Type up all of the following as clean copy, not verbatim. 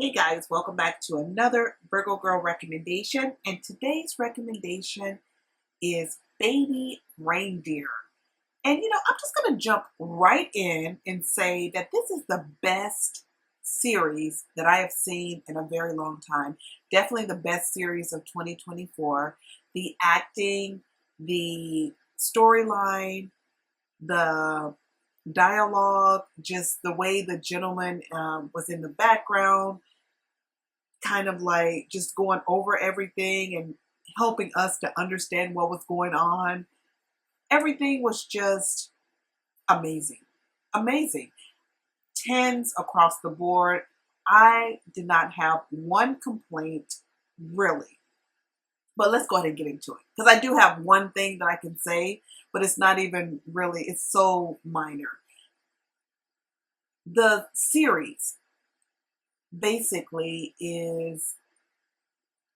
Hey guys, welcome back to another Virgo Girl recommendation. And today's recommendation is Baby Reindeer. And I'm just going to jump right in and say that this is the best series that I have seen in a very long time. Definitely the best series of 2024. The acting, the storyline, the dialogue, just the way the gentleman was in the background, kind of like just going over everything and helping us to understand what was going on. Everything was just amazing. Amazing. Tens across the board. I did not have one complaint, really. But let's go ahead and get into it. Because I do have one thing that I can say, but it's not even really, it's so minor. The series basically is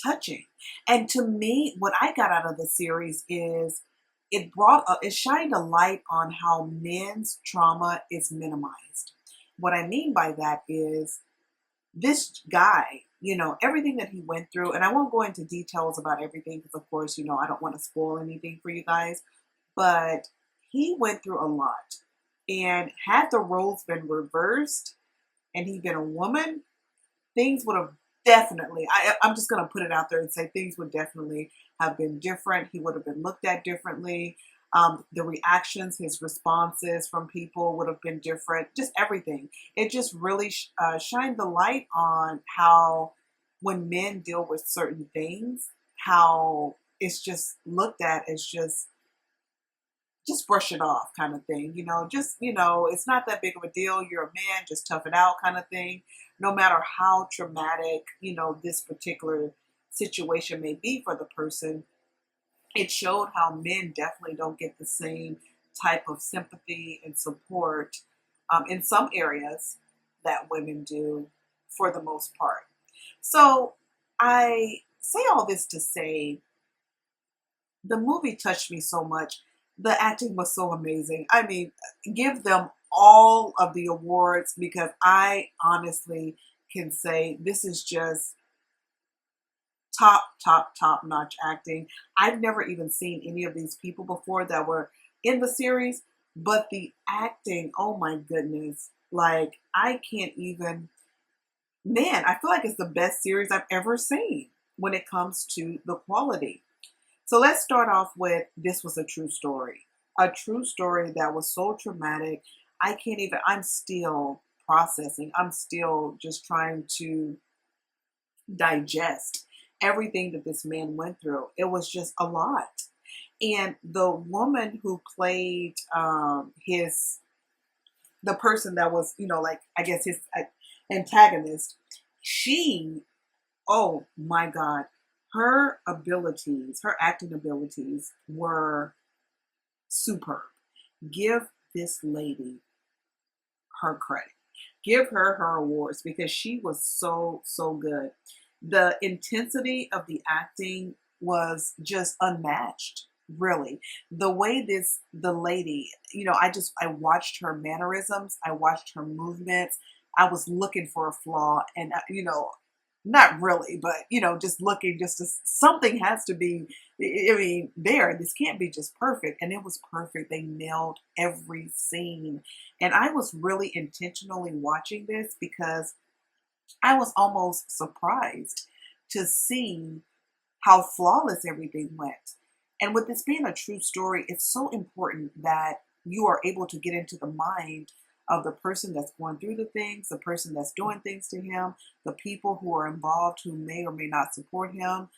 touching. And to me, what I got out of the series is it shined a light on how men's trauma is minimized. What I mean by that is this guy, everything that he went through, and I won't go into details about everything because, of course, I don't want to spoil anything for you guys, but he went through a lot. And had the roles been reversed and he'd been a woman, things would have definitely, I'm just going to put it out there and say things would definitely have been different. He would have been looked at differently. The reactions, his responses from people would have been different. Just everything. It just really shined the light on how when men deal with certain things, how it's just looked at as just brush it off kind of thing, it's not that big of a deal. You're a man, just tough it out kind of thing. No matter how traumatic, this particular situation may be for the person, it showed how men definitely don't get the same type of sympathy and support in some areas that women do for the most part. So I say all this to say the movie touched me so much. The acting was so amazing. I mean, give them all of the awards because I honestly can say this is just top notch acting. I've never even seen any of these people before that were in the series, but the acting, oh my goodness. Like, I can't even, man, I feel like it's the best series I've ever seen when it comes to the quality. So let's start off with this was a true story. A true story that was so traumatic. I'm still processing. I'm still just trying to digest everything that this man went through. It was just a lot. And the woman who played the person that was, like, I guess his antagonist, she, oh my God, her acting abilities were superb. Give this lady her credit. Give her her awards because she was so good. The intensity of the acting was just unmatched, really. The way the lady, I watched her mannerisms, I watched her movements. I was looking for a flaw, and not really, but just looking, something has to be. I mean, this can't be just perfect, and it was perfect. They nailed every scene, and I was really intentionally watching this because I was almost surprised to see how flawless everything went. And with this being a true story, it's so important that you are able to get into the mind of the person that's going through the things, the person that's doing things to him, the people who are involved who may or may not support him,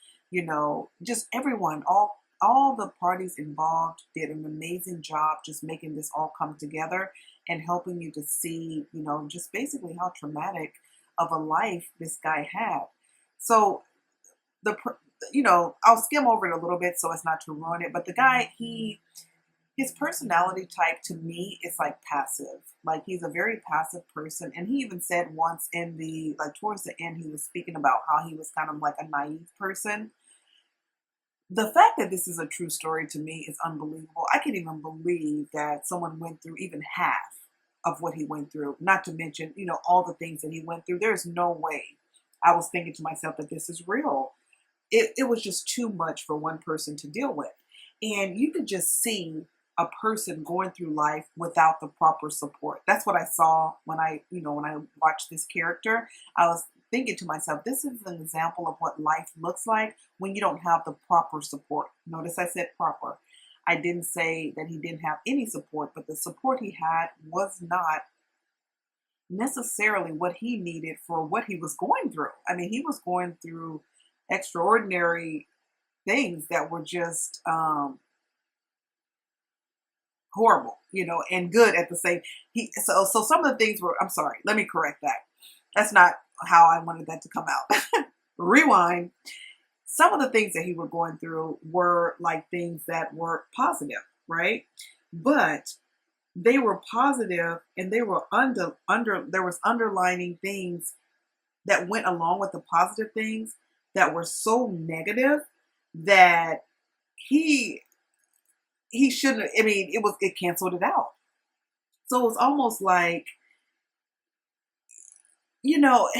just everyone, all the parties involved did an amazing job just making this all come together and helping you to see, just basically how traumatic of a life this guy had. So the I'll skim over it a little bit so as not to ruin it. But the guy, his personality type to me is like passive. Like, he's a very passive person. And he even said once towards the end, he was speaking about how he was kind of like a naive person. The fact that this is a true story to me is unbelievable. I can't even believe that someone went through even half of what he went through. Not to mention, all the things that he went through. There's no way I was thinking to myself that this is real. It was just too much for one person to deal with. And you could just see a person going through life without the proper support. That's what I saw when when I watched this character. I was thinking to myself, this is an example of what life looks like when you don't have the proper support. Notice I said proper. I didn't say that he didn't have any support, but the support he had was not necessarily what he needed for what he was going through. I mean, he was going through extraordinary things that were just horrible, and good at the same. So some of the things were. I'm sorry. Let me correct that. That's not how I wanted that to come out. Rewind. Some of the things that he was going through were like things that were positive, right? But they were positive, and they were under there was underlining things that went along with the positive things that were so negative that he shouldn't. I mean, it canceled it out. So it was almost like, you know,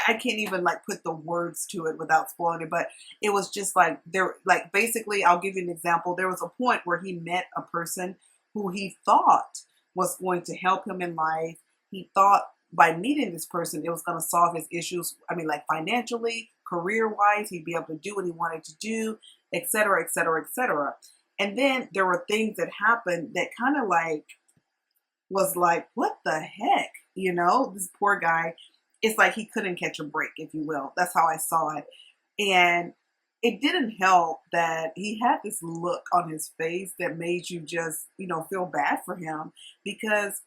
I can't even like put the words to it without spoiling it, but it was just like like basically, I'll give you an example. There was a point where he met a person who he thought was going to help him in life. He thought by meeting this person, it was going to solve his issues. I mean, like financially, career wise, he'd be able to do what he wanted to do, et cetera, et cetera, et cetera. And then there were things that happened that kind of like was like, what the heck? This poor guy, it's like he couldn't catch a break, if you will. That's how I saw it. And it didn't help that he had this look on his face that made you just, feel bad for him, because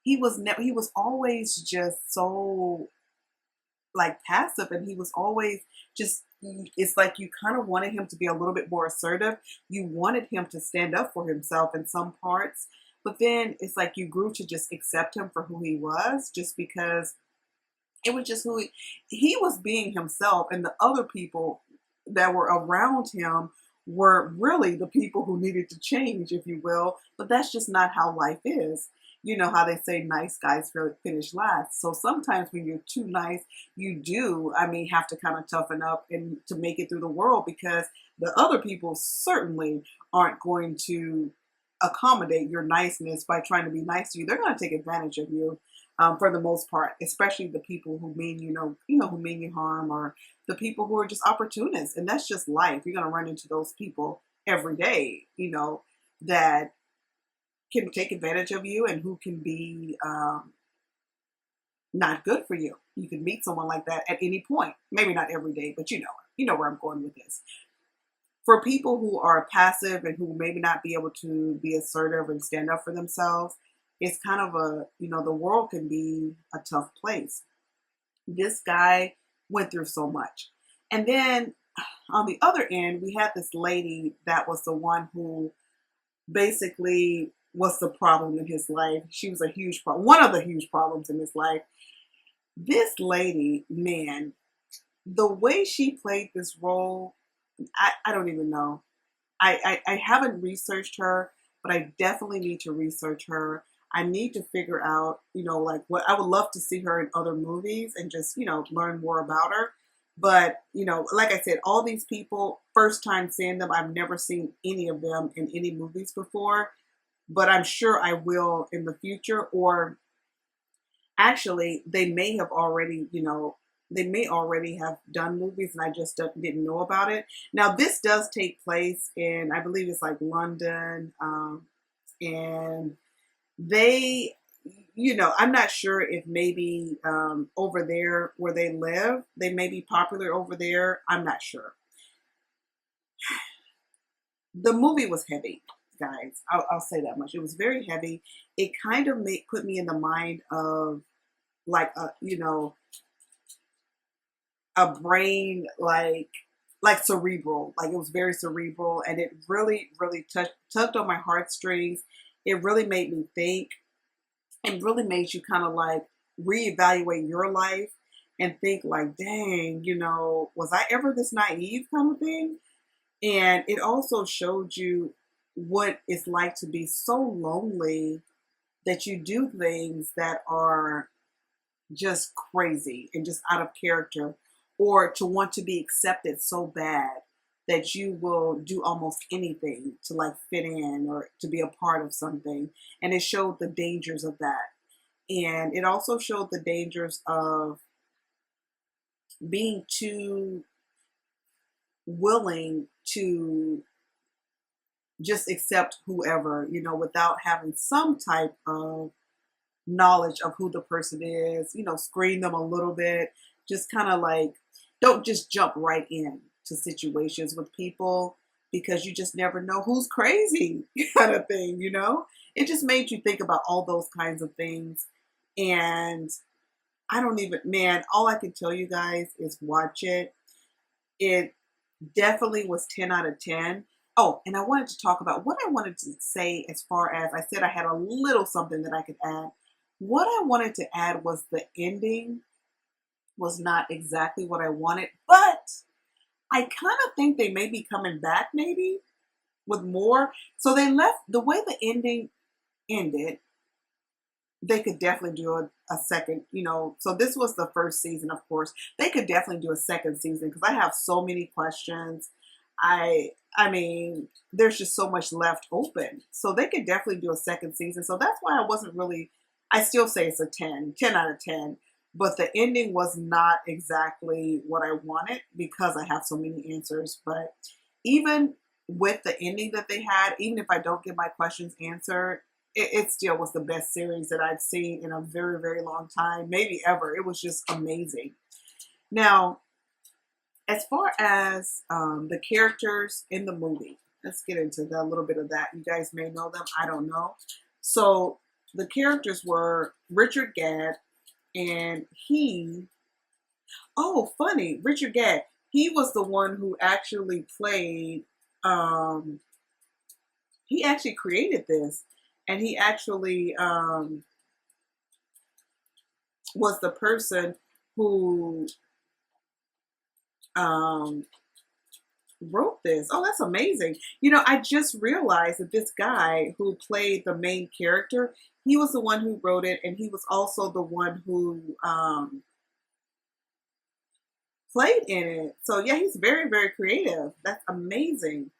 he was always just so like passive, and he was always just, it's like you kind of wanted him to be a little bit more assertive. You wanted him to stand up for himself in some parts, but then it's like you grew to just accept him for who he was, just because it was just who he was being himself, and the other people that were around him were really the people who needed to change, if you will. But that's just not how life is. You know how they say nice guys finish last. So sometimes when you're too nice, you do, have to kind of toughen up and to make it through the world, because the other people certainly aren't going to accommodate your niceness by trying to be nice to you. They're going to take advantage of you. For the most part, especially the people who mean who mean you harm, or the people who are just opportunists, and that's just life. You're gonna run into those people every day, that can take advantage of you and who can be not good for you. You can meet someone like that at any point. Maybe not every day, but you know where I'm going with this. For people who are passive and who maybe not be able to be assertive and stand up for themselves, it's kind of the world can be a tough place. This guy went through so much. And then on the other end, we had this lady that was the one who basically was the problem in his life. She was a huge problem, one of the huge problems in his life. This lady, man, the way she played this role, I don't even know. I haven't researched her, but I definitely need to research her. I need to figure out, like what I would love to see her in other movies and just, learn more about her. But, like I said, all these people, first time seeing them, I've never seen any of them in any movies before, but I'm sure I will in the future. Or actually, they may have already, they may already have done movies and I just didn't know about it. Now, this does take place in, I believe it's like London, and they, I'm not sure if maybe over there where they live, they may be popular over there. I'm not sure. The movie was heavy, guys. I'll say that much. It was very heavy. It kind of put me in the mind of like a brain like cerebral. Like it was very cerebral, and it really, really tugged on my heartstrings. It really made me think, and really made you kind of like reevaluate your life and think like, dang, was I ever this naive kind of thing? And it also showed you what it's like to be so lonely that you do things that are just crazy and just out of character, or to want to be accepted so bad that you will do almost anything to like fit in or to be a part of something. And it showed the dangers of that. And it also showed the dangers of being too willing to just accept whoever, without having some type of knowledge of who the person is, screen them a little bit, just kind of like, don't just jump right in to situations with people because you just never know who's crazy kind of thing. It just made you think about all those kinds of things. And I don't even, man, all I can tell you guys is watch it. It definitely was 10 out of 10. Oh, and I wanted to talk about what I wanted to say as far as I said I had a little something that I could add. What I wanted to add was the ending was not exactly what I wanted, but I kind of think they may be coming back maybe with more. So they left the way the ending ended. They could definitely do a second. So this was the first season, of course. They could definitely do a second season because I have so many questions. I mean, there's just so much left open. So they could definitely do a second season. So that's why I wasn't really, I still say it's a 10 out of 10. But the ending was not exactly what I wanted because I have so many answers. But even with the ending that they had, even if I don't get my questions answered, it still was the best series that I've seen in a very, very long time, maybe ever. It was just amazing. Now, as far as the characters in the movie, let's get into a little bit of that. You guys may know them. I don't know. So the characters were Richard Gadd, and funny, Richard Gadd, he was the one who actually played, he actually created this, and he actually was the person who wrote this. Oh, that's amazing. I just realized that this guy who played the main character, he was the one who wrote it, and he was also the one who played in it. So yeah, he's very, very creative. That's amazing.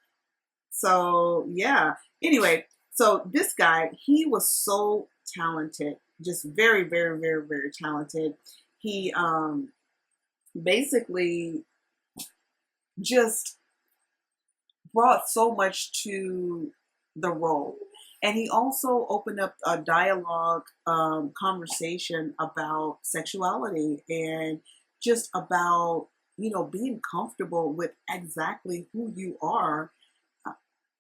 So yeah. Anyway, so this guy, he was so talented, just very, very, very, very talented. He basically just brought so much to the role. And he also opened up a dialogue conversation about sexuality and just about, being comfortable with exactly who you are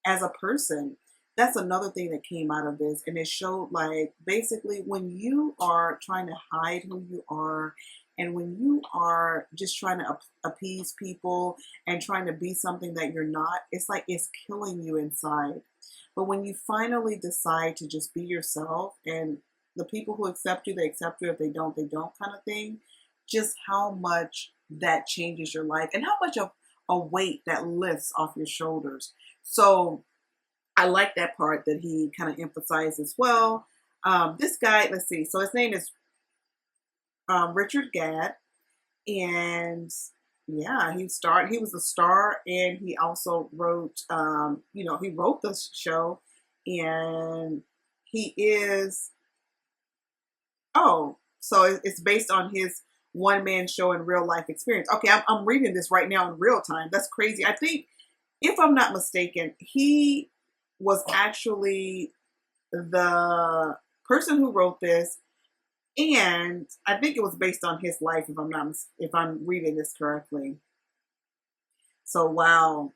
as a person. That's another thing that came out of this. And it showed like basically when you are trying to hide who you are and when you are just trying to appease people and trying to be something that you're not, it's like it's killing you inside. But when you finally decide to just be yourself and the people who accept you, they accept you. If they don't, they don't kind of thing. Just how much that changes your life and how much of a weight that lifts off your shoulders. So I like that part that he kind of emphasized as well. This guy, let's see. So his name is Richard Gadd, and yeah, he was a star, and he also wrote, he wrote the show, and he is, so it's based on his one man show and real life experience. Okay, I'm reading this right now in real time. That's crazy. I think, if I'm not mistaken, he was actually the person who wrote this, and I think it was based on his life, if I'm reading this correctly. So wow,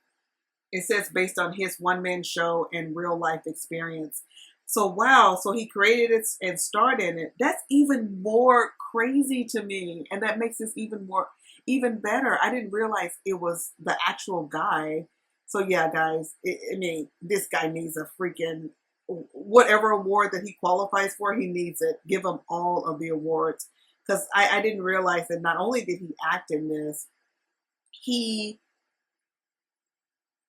it says based on his one man show and real life experience. So wow, so he created it and starred in it. That's even more crazy to me, and that makes this even better. I didn't realize it was the actual guy. So yeah, guys, I mean, this guy needs a freaking whatever award that he qualifies for. He needs it. Give him all of the awards because I didn't realize that not only did he act in this, he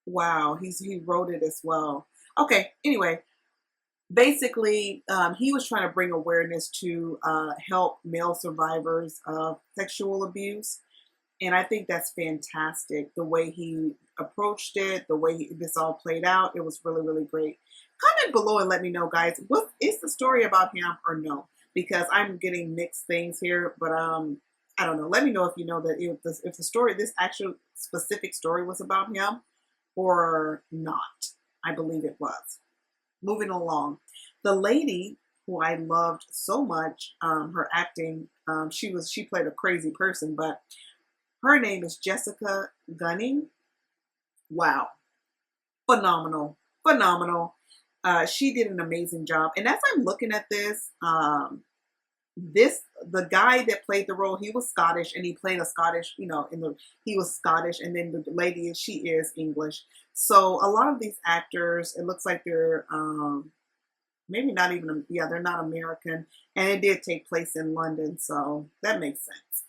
he wrote it as well. Okay, anyway, basically, he was trying to bring awareness to help male survivors of sexual abuse. And I think that's fantastic. The way he approached it, the way this all played out, it was really, really great. Comment below and let me know, guys, what is the story about him or no? Because I'm getting mixed things here, but I don't know. Let me know if you know that if the story, this actual specific story was about him or not. I believe it was. Moving along, the lady who I loved so much, her acting, she played a crazy person, but her name is Jessica Gunning. Wow, phenomenal, phenomenal. She did an amazing job. And as I'm looking at this, the guy that played the role, he was Scottish, and he played a Scottish, he was Scottish, and then the lady, she is English. So a lot of these actors, it looks like they're maybe not even, yeah, they're not American, and it did take place in London, so that makes sense.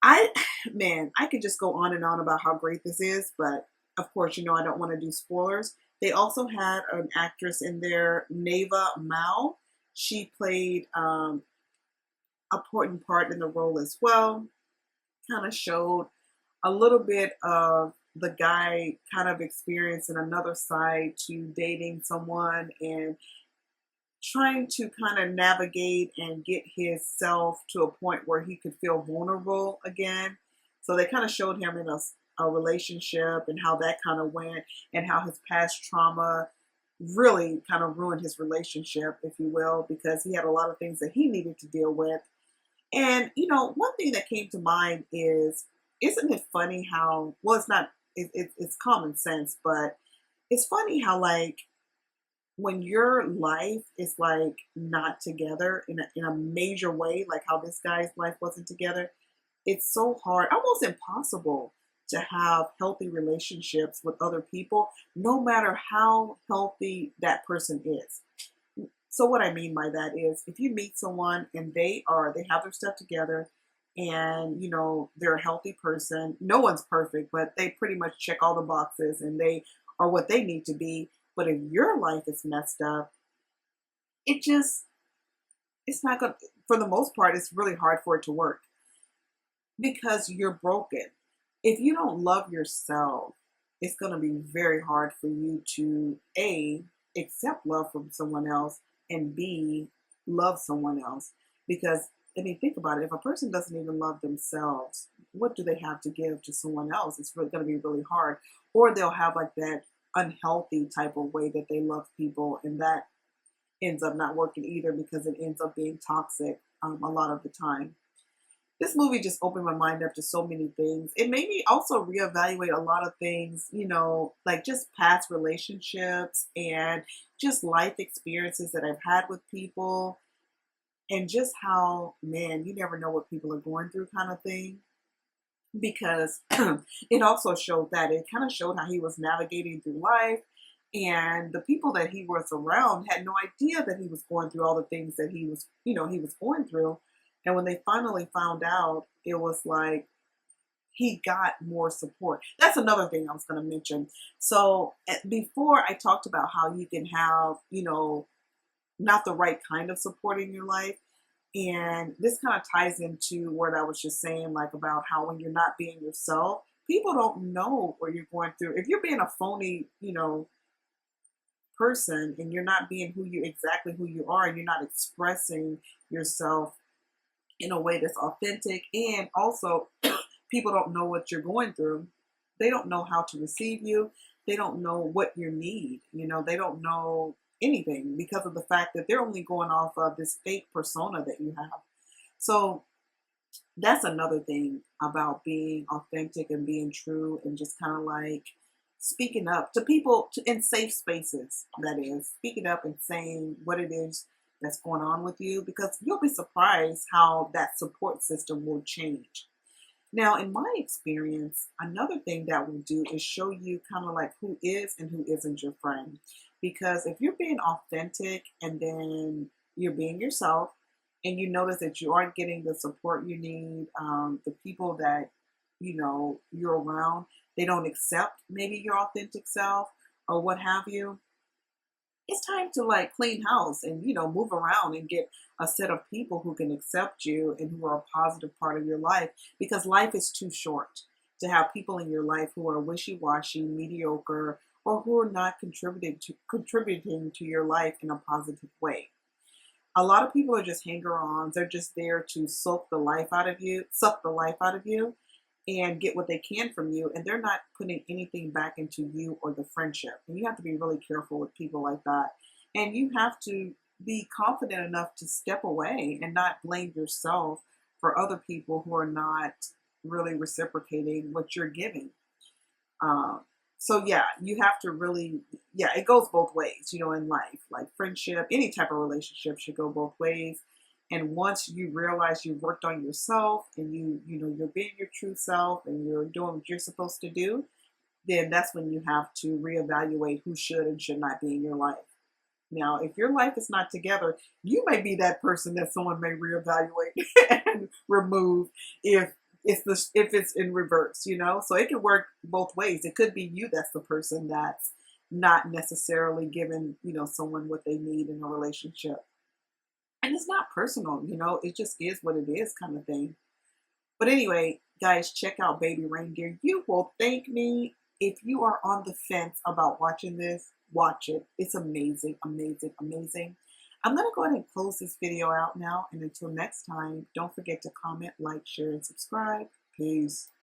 I, man, I could just go on and on about how great this is, but of course, I don't want to do spoilers. They also had an actress in there, Neva Mao. She played a important part in the role as well. Kind of showed a little bit of the guy kind of experiencing another side to dating someone and trying to kind of navigate and get himself to a point where he could feel vulnerable again. So they kind of showed him in a relationship and how that kind of went, and how his past trauma really kind of ruined his relationship, if you will, because he had a lot of things that he needed to deal with. And, one thing that came to mind is, isn't it funny how, well, it's not, it's common sense, but it's funny how, like, when your life is like not together in a major way, like how this guy's life wasn't together, it's so hard, almost impossible to have healthy relationships with other people, no matter how healthy that person is. So what I mean by that is, if you meet someone and they have their stuff together, and they're a healthy person, no one's perfect, but they pretty much check all the boxes and they are what they need to be. But if your life is messed up, it just, it's not going to, for the most part, it's really hard for it to work because you're broken. If you don't love yourself, it's going to be very hard for you to A, accept love from someone else, and B, love someone else. Because, I mean, think about it. If a person doesn't even love themselves, what do they have to give to someone else? It's really going to be really hard. Or they'll have like that unhealthy type of way that they love people, and that ends up not working either because it ends up being toxic a lot of the time. This movie just opened my mind up to so many things. It made me also reevaluate a lot of things, like just past relationships and just life experiences that I've had with people, and just how, man, you never know what people are going through, kind of thing. Because it also showed that, it kind of showed how he was navigating through life, and the people that he was around had no idea that he was going through all the things that he was, he was going through. And when they finally found out, it was like he got more support. That's another thing I was going to mention. So before, I talked about how you can have, not the right kind of support in your life. And this kind of ties into what I was just saying, like about how when you're not being yourself, people don't know what you're going through. If you're being a phony, person, and you're not being exactly who you are, and you're not expressing yourself in a way that's authentic, and also people don't know what you're going through. They don't know how to receive you. They don't know what you need. They don't know anything because of the fact that they're only going off of this fake persona that you have. So that's another thing about being authentic and being true, and just kind of like speaking up to people in safe spaces. That is, speaking up and saying what it is that's going on with you, because you'll be surprised how that support system will change. Now, in my experience, another thing that will do is show you kind of like who is and who isn't your friend. Because if you're being authentic and then you're being yourself, and you notice that you aren't getting the support you need, the people that you're around, they don't accept maybe your authentic self or what have you, it's time to like clean house and, you know, move around and get a set of people who can accept you and who are a positive part of your life, because life is too short to have people in your life who are wishy-washy, mediocre, or who are not contributing to your life in a positive way. A lot of people are just hanger-ons. They're just there to suck the life out of you and get what they can from you, and they're not putting anything back into you or the friendship. And you have to be really careful with people like that. And you have to be confident enough to step away and not blame yourself for other people who are not really reciprocating what you're giving. Um, so yeah, you have to really, yeah, it goes both ways, you know, in life, like friendship, any type of relationship should go both ways. And once you realize you've worked on yourself and you know, you're being your true self and you're doing what you're supposed to do, then that's when you have to reevaluate who should and should not be in your life. Now, if your life is not together, you may be that person that someone may reevaluate and remove if if it's in reverse, you know? So it can work both ways. It could be you that's the person that's not necessarily giving, you know, someone what they need in a relationship. And it's not personal, you know, it just is what it is kind of thing. But anyway, guys, check out Baby Reindeer. You will thank me. If you are on the fence about watching this, watch it. It's amazing, amazing, amazing. I'm going to go ahead and close this video out now. And until next time, don't forget to comment, like, share, and subscribe. Peace.